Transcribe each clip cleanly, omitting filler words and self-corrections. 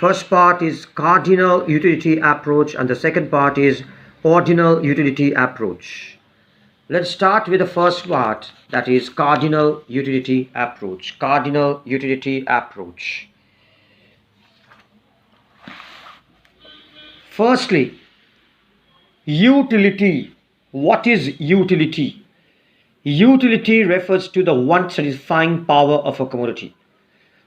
First part is cardinal utility approach and the second part is ordinal utility approach. Let's start with the first part, that is cardinal utility approach. Cardinal utility approach. Firstly, utility. What is utility? Utility refers to the want satisfying power of a commodity.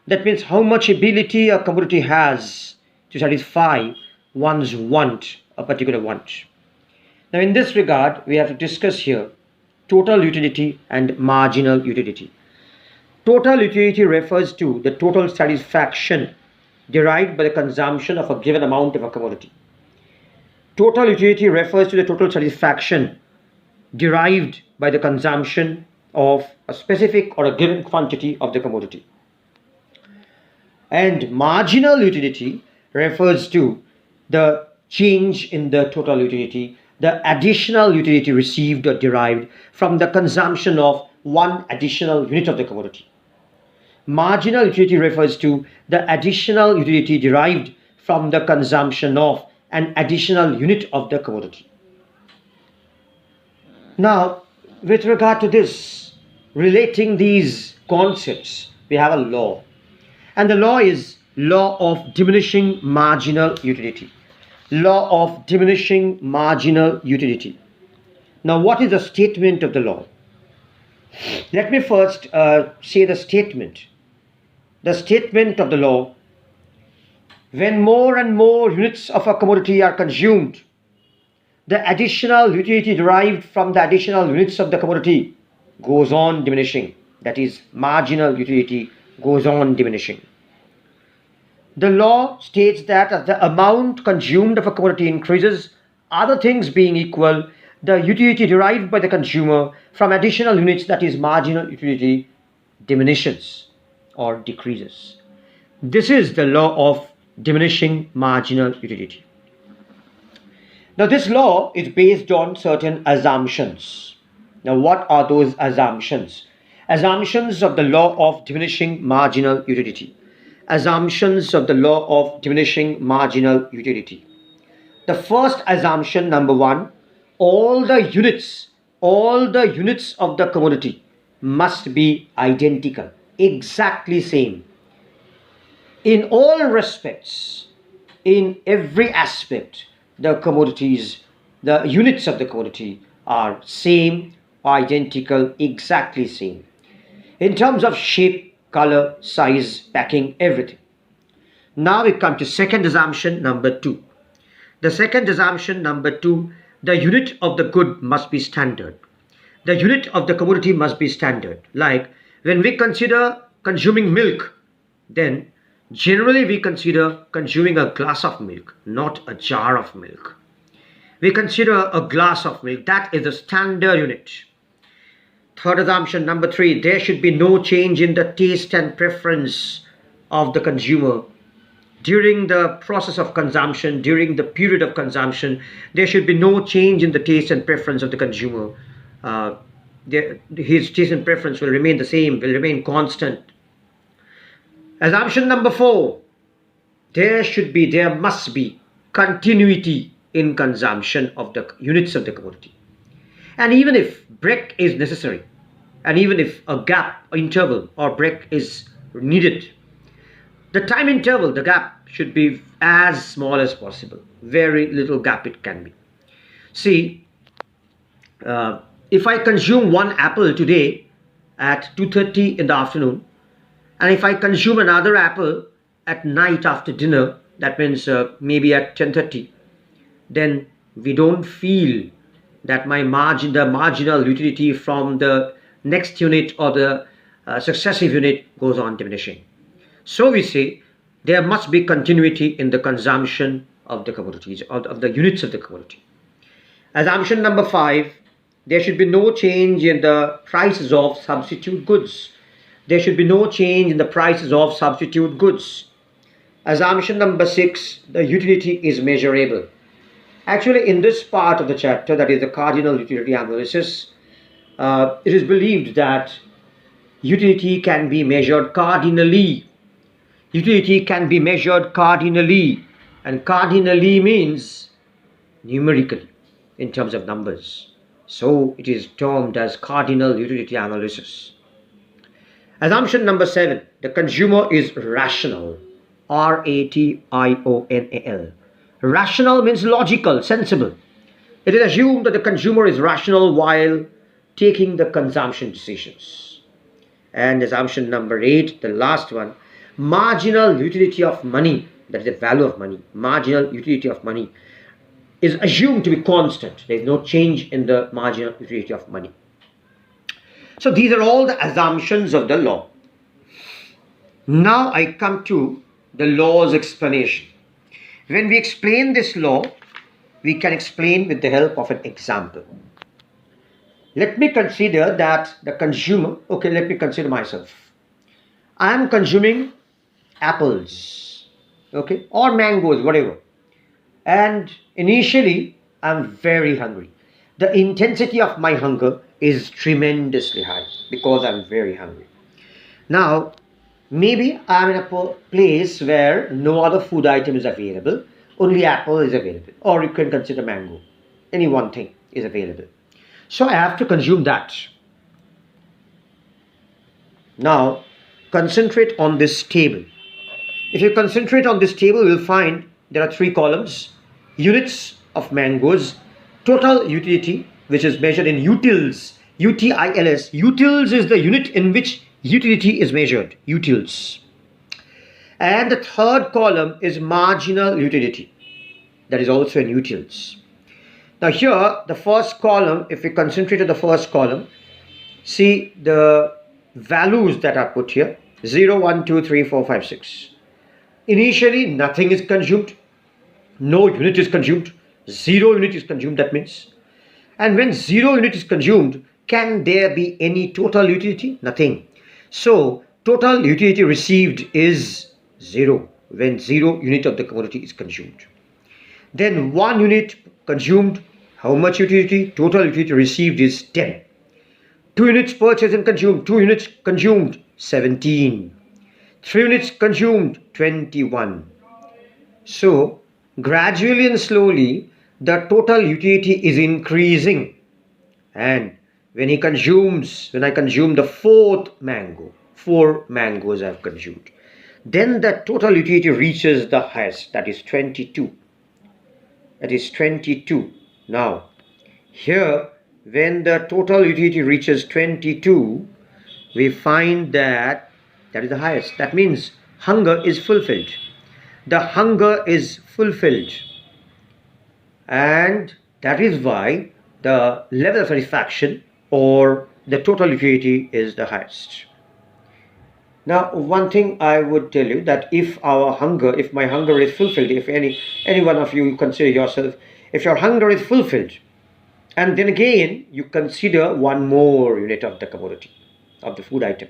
That means how much ability a commodity has to satisfy one's want, a particular want. Now in this regard, we have to discuss here total utility and marginal utility. Total utility refers to the total satisfaction derived by the consumption of a given amount of a commodity. Total utility refers to the total satisfaction derived by the consumption of a specific or a given quantity of the commodity. And marginal utility refers to the change in the total utility, the additional utility received or derived from the consumption of one additional unit of the commodity. Marginal utility refers to the additional utility derived from the consumption of an additional unit of the commodity. Now, with regard to this, relating these concepts, we have a law. And the law is law of diminishing marginal utility. Law of diminishing marginal utility. Now, what is the statement of the law? Let me first say the statement. The statement of the law: when more and more units of a commodity are consumed, the additional utility derived from the additional units of the commodity goes on diminishing. That is, marginal utility goes on diminishing. The law states that as the amount consumed of a commodity increases, other things being equal, the utility derived by the consumer from additional units, that is marginal utility, diminishes or decreases. This is the law of diminishing marginal utility. Now this law is based on certain assumptions. Now what are those assumptions? Assumptions of the law of diminishing marginal utility. Assumptions of the law of diminishing marginal utility. The first assumption, number one, all the units of the commodity must be identical, exactly same. In all respects, in every aspect, the commodities, the units of the commodity are same, identical, exactly same. In terms of shape, color, size, packing, everything. Now we come to second assumption, number two. The second assumption, number two, the unit of the good must be standard. The unit of the commodity must be standard. Like when we consider consuming milk, then generally we consider consuming a glass of milk, not a jar of milk. We consider a glass of milk, that is the standard unit. Third assumption, number three, there should be no change in the taste and preference of the consumer. During the process of consumption, during the period of consumption, there should be no change in the taste and preference of the consumer. His taste and preference will remain the same, will remain constant. Assumption number four, there must be continuity in consumption of the units of the commodity. And even if break is necessary, and even if a gap, interval or break is needed, the time interval, the gap should be as small as possible. Very little gap it can be. See, if I consume one apple today at 2:30 in the afternoon, and if I consume another apple at night after dinner, that means maybe at 10:30, then we don't feel that the marginal utility from the next unit or the successive unit goes on diminishing. So we say there must be continuity in the consumption of the commodities, of the units of the commodity. Assumption number five, there should be no change in the prices of substitute goods. There should be no change in the prices of substitute goods. Assumption number six, the utility is measurable. Actually, in this part of the chapter, that is the cardinal utility analysis, it is believed that utility can be measured cardinally. utility can be measured cardinally, and cardinally means numerically in terms of numbers. So it is termed as cardinal utility analysis. Assumption number 7, the consumer is rational. Rational. Rational means logical, sensible. It is assumed that the consumer is rational while taking the consumption decisions. And assumption number 8, the last one, marginal utility of money, that is the value of money, marginal utility of money is assumed to be constant. There is no change in the marginal utility of money. So these are all the assumptions of the law. Now I come to the law's explanation. When we explain this law, we can explain with the help of an example. Let me consider that the consumer, okay, let me consider myself. I am consuming apples, okay, or mangoes, whatever. And initially, I'm very hungry. The intensity of my hunger is tremendously high because I'm very hungry. Now, maybe I'm in a place where no other food item is available, only apple is available, or you can consider mango. Any one thing is available. So I have to consume that. Now, concentrate on this table. If you concentrate on this table, you will find there are 3 columns. Units of mangoes, total utility, which is measured in utils, utils. Utils is the unit in which utility is measured, utils. And the 3rd column is marginal utility, that is also in utils. Now here, the first column, if we concentrate on the first column, see the values that are put here, 0, 1, 2, 3, 4, 5, 6. Initially, nothing is consumed. No unit is consumed. 0 unit is consumed, that means. And when 0 unit is consumed, can there be any total utility? Nothing. So, total utility received is 0 when 0 unit of the commodity is consumed. Then 1 unit consumed, how much utility? Total utility received is 10. 2 units purchased and consumed, 2 units consumed, 17. 3 units consumed, 21. So, gradually and slowly, the total utility is increasing. And when I consume the 4th mango, 4 mangoes I have consumed, then the total utility reaches the highest, that is 22. That is 22. Now, here, when the total utility reaches 22, we find that is the highest. That means hunger is fulfilled. The hunger is fulfilled. And that is why the level of satisfaction or the total utility is the highest. Now, one thing I would tell you, that if my hunger is fulfilled, if any one of you consider yourself, if your hunger is fulfilled, and then again you consider one more unit of the commodity, of the food item,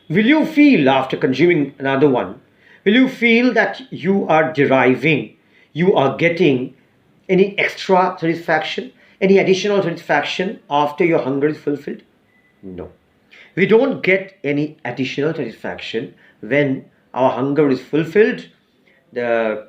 will you feel after consuming another one, will you feel that you are getting any extra satisfaction, any additional satisfaction after your hunger is fulfilled? No. We don't get any additional satisfaction when our hunger is fulfilled. The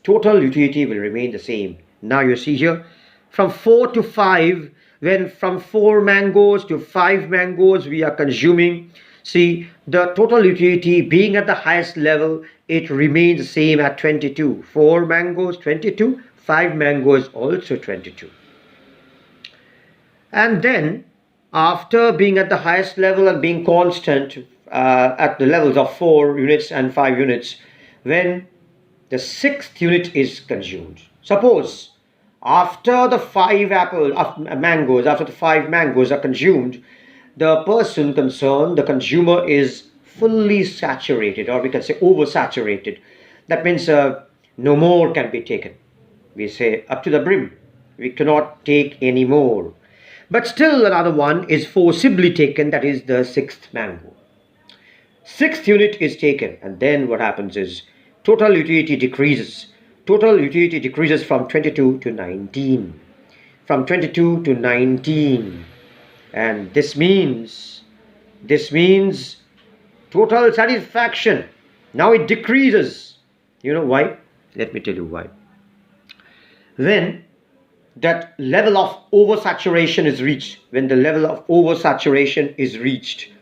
total utility will remain the same. Now you see here, from 4 to 5, when from 4 mangoes to 5 mangoes we are consuming, see, the total utility being at the highest level, it remains the same at 22. 4 mangoes, 22. 5 mangoes, also 22. And then, after being at the highest level and being constant at the levels of 4 units and 5 units, when the 6th unit is consumed. Suppose, after the 5 mangoes are consumed, the person concerned, the consumer, is fully saturated, or we can say oversaturated. That means no more can be taken. We say up to the brim. We cannot take any more. But still another one is forcibly taken, that is the 6th mango. 6th unit is taken, and then what happens is total utility decreases. Total utility decreases from 22 to 19. From 22 to 19. And this means total satisfaction Now it decreases. You know why? Let me tell you why. When that level of oversaturation is reached,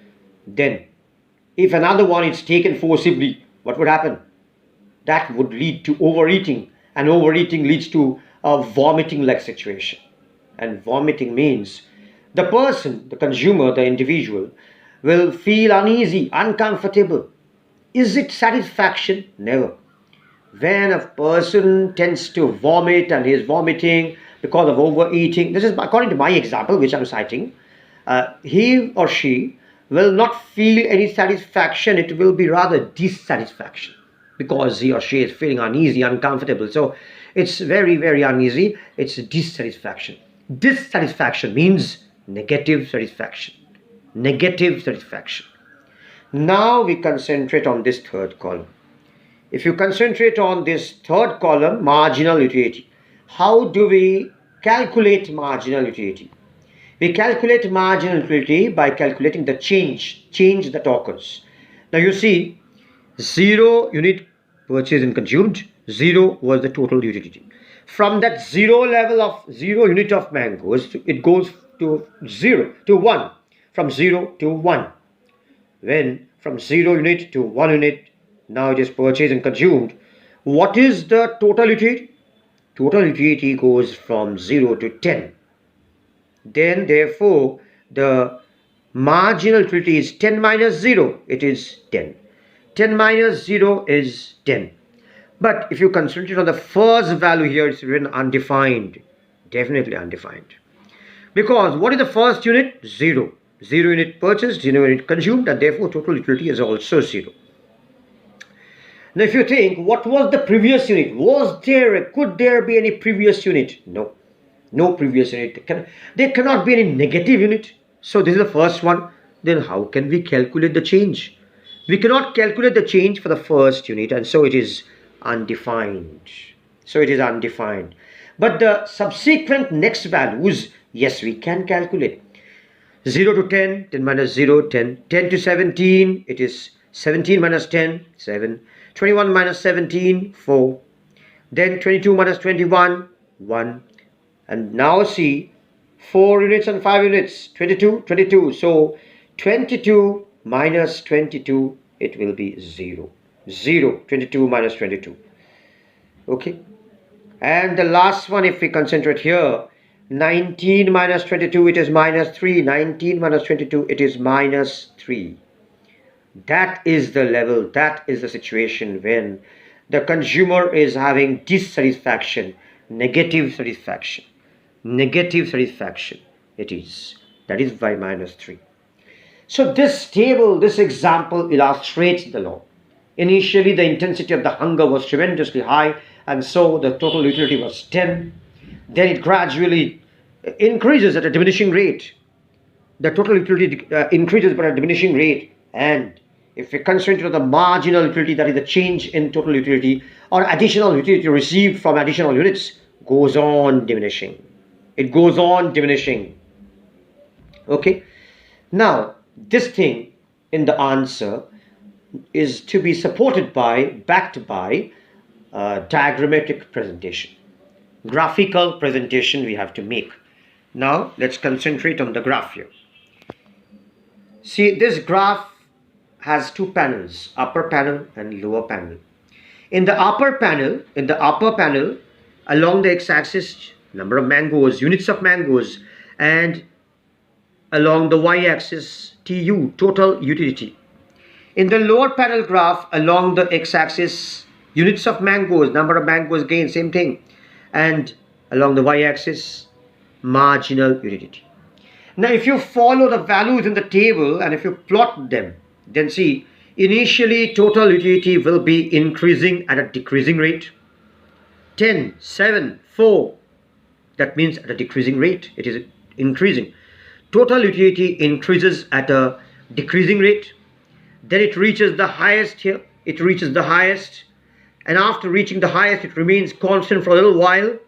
then if another one is taken forcibly, what would happen? That would lead to overeating, and overeating leads to a vomiting like situation. And vomiting means the person, the consumer, the individual will feel uneasy, uncomfortable. Is it satisfaction? Never. When a person tends to vomit and he is vomiting because of overeating, this is according to my example which I'm citing, he or she will not feel any satisfaction. It will be rather dissatisfaction, because he or she is feeling uneasy, uncomfortable. So it's very, very uneasy. It's dissatisfaction. Dissatisfaction means negative satisfaction. Negative satisfaction. Now we concentrate on this third column. If you concentrate on this third column, marginal utility, how do we calculate marginal utility? We calculate marginal utility by calculating the change that occurs. Now you see, 0 unit purchased and consumed, 0 was the total utility. From that 0 level of 0 unit of mangoes, it goes to 0 to 1. From 0 to 1. When from 0 unit to 1 unit, now it is purchased and consumed. What is the total utility? Total utility goes from 0 to 10. Then therefore the marginal utility is 10 minus 0. It is 10. 10 minus 0 is 10. But if you concentrate on the first value here, it's written undefined. Definitely undefined. Because what is the first unit? 0. 0 unit purchased, 0 unit consumed, and therefore total utility is also 0. Now if you think, what was the previous unit? Could there be any previous unit? No. No previous unit. There cannot be any negative unit. So this is the first one. Then how can we calculate the change? We cannot calculate the change for the first unit, and so it is undefined. But the subsequent next values, yes, we can calculate. 0 to 10, 10 minus 0, 10. 10 to 17, it is 17 minus 10, 7. 21 minus 17, 4. Then 22 minus 21, 1. And now see, 4 units and 5 units, 22, 22. So 22 minus 22, it will be 0. 0, 22 minus 22. Okay. And the last one, if we concentrate here, 19 minus 22, it is minus 3. 19 minus 22, it is minus 3. That is the level, that is the situation when the consumer is having dissatisfaction, negative satisfaction. Negative satisfaction it is. That is by minus 3. So this table, this example illustrates the law. Initially the intensity of the hunger was tremendously high, and so the total utility was 10. Then it gradually increases at a diminishing rate. The total utility increases but at a diminishing rate. And if we consider the marginal utility, that is the change in total utility or additional utility received from additional units, goes on diminishing. It goes on diminishing. Okay. Now, this thing in the answer is to be supported by, backed by diagrammatic presentation. Graphical presentation we have to make. Now, let's concentrate on the graph here. See, this graph has two panels, upper panel and lower panel. In the upper panel, along the x-axis, number of mangoes, units of mangoes, and along the y-axis, TU, total utility. In the lower panel graph, along the x-axis, units of mangoes, number of mangoes gained, same thing, and along the y-axis, marginal utility. Now, if you follow the values in the table and if you plot them, then see, initially total utility will be increasing at a decreasing rate. 10, 7, 4. That means at a decreasing rate, it is increasing. Total utility increases at a decreasing rate. Then it reaches the highest here. It reaches the highest. And after reaching the highest, it remains constant for a little while.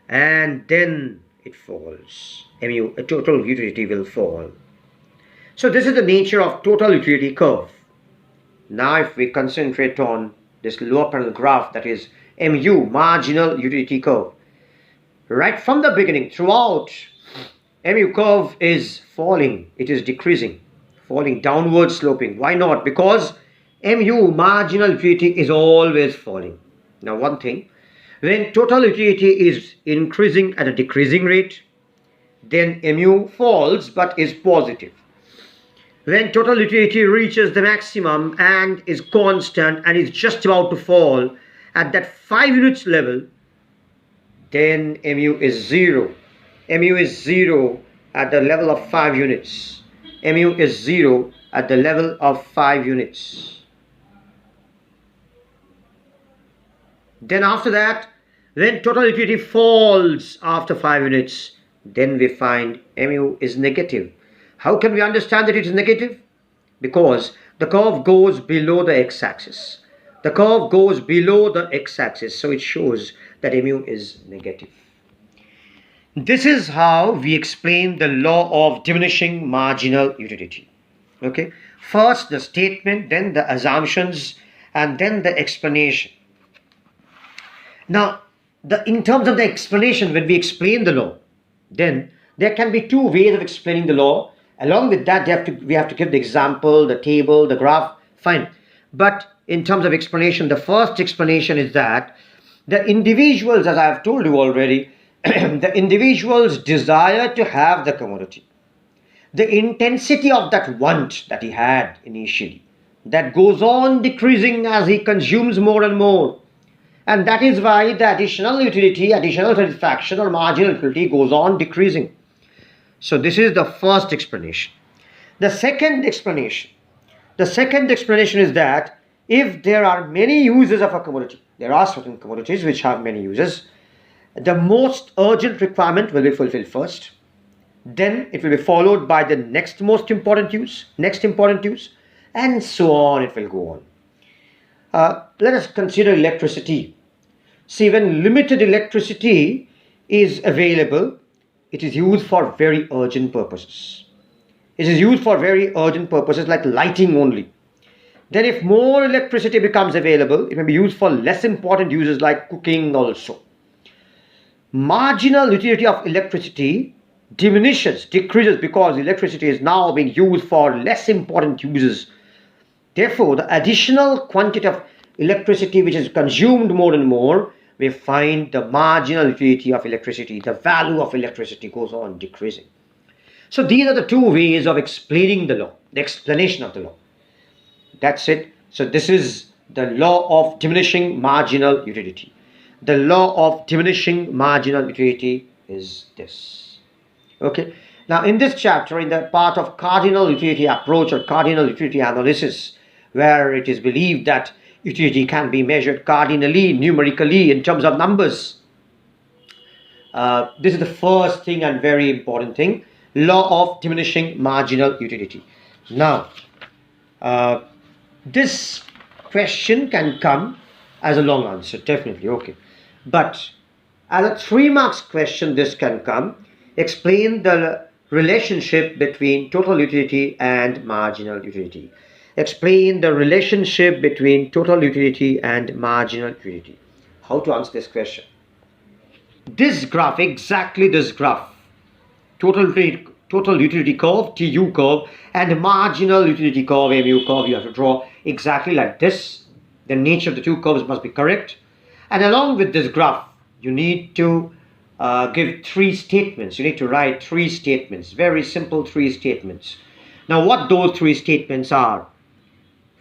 And then it falls. Total utility will fall. So this is the nature of total utility curve. Now if we concentrate on this lower panel graph, that is MU, marginal utility curve, right from the beginning, throughout, MU curve is falling, it is decreasing, falling downward sloping. Why not? Because MU, marginal utility, is always falling. Now one thing, when total utility is increasing at a decreasing rate, then MU falls but is positive. When total utility reaches the maximum and is constant and is just about to fall at that 5 units level, then MU is 0. MU is 0 at the level of 5 units. MU is 0 at the level of 5 units. Then after that, when total utility falls after 5 units, then we find MU is negative. How can we understand that it is negative? Because the curve goes below the x-axis. The curve goes below the x-axis, so it shows that MU is negative. This is how we explain the law of diminishing marginal utility. Okay, first the statement, then the assumptions, and then the explanation. Now, in terms of the explanation, when we explain the law, then there can be two ways of explaining the law. Along with that, we have to give the example, the table, the graph, fine. But in terms of explanation, the first explanation is that the individuals, as I have told you already, the individuals desire to have the commodity. The intensity of that want that he had initially, that goes on decreasing as he consumes more and more. And that is why the additional utility, additional satisfaction or marginal utility goes on decreasing. So this is the first explanation. The second explanation is that if there are many uses of a commodity, there are certain commodities which have many uses, the most urgent requirement will be fulfilled first. Then it will be followed by the next most important use, and so on it will go on. Let us consider electricity. See, when limited electricity is available, it is used for very urgent purposes. It is used for very urgent purposes like lighting only. Then if more electricity becomes available, it may be used for less important uses like cooking also. Marginal utility of electricity decreases because electricity is now being used for less important uses. Therefore, the additional quantity of electricity which is consumed more and more, we find the marginal utility of electricity, the value of electricity goes on decreasing. So these are the two ways of explaining the law, the explanation of the law. That's it. So this is the law of diminishing marginal utility. The law of diminishing marginal utility is this. Okay. Now in this chapter, in the part of cardinal utility approach or cardinal utility analysis, where it is believed that utility can be measured cardinally, numerically, in terms of numbers. This is the first thing and very important thing, law of diminishing marginal utility. Now, this question can come as a long answer, definitely, okay. But as a 3 marks question, this can come. Explain the relationship between total utility and marginal utility. Explain the relationship between total utility and marginal utility. How to answer this question? This graph, exactly this graph, total utility curve, TU curve, and marginal utility curve, MU curve, you have to draw exactly like this. The nature of the two curves must be correct. And along with this graph, you need to give 3 statements. You need to write 3 statements, very simple 3 statements. Now what those 3 statements are?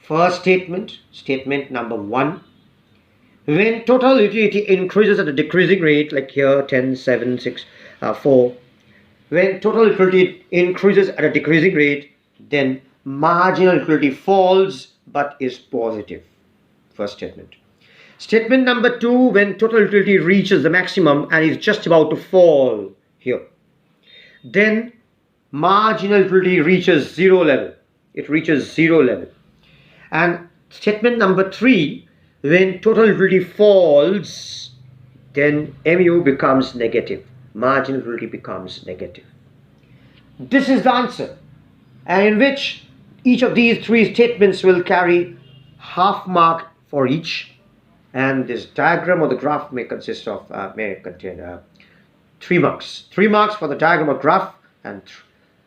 First statement, statement number 1. When total utility increases at a decreasing rate, like here 10, 7, 6, 4. When total utility increases at a decreasing rate, then marginal utility falls but is positive. First statement. Statement number 2, when total utility reaches the maximum and is just about to fall here, then marginal utility reaches 0 level. It reaches 0 level. And statement number 3, when total utility falls, then MU becomes negative. Marginal utility becomes negative. This is the answer, and in which each of these 3 statements will carry half mark for each, and this diagram or the graph may contain 3 marks. 3 marks for the diagram or graph, and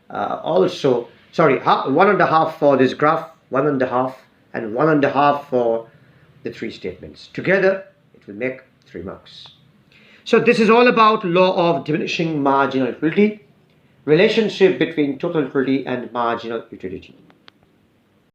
also, sorry, 1.5 for this graph, 1.5, and 1.5 for the 3 statements. Together, it will make 3 marks. So this is all about law of diminishing marginal utility, relationship between total utility and marginal utility.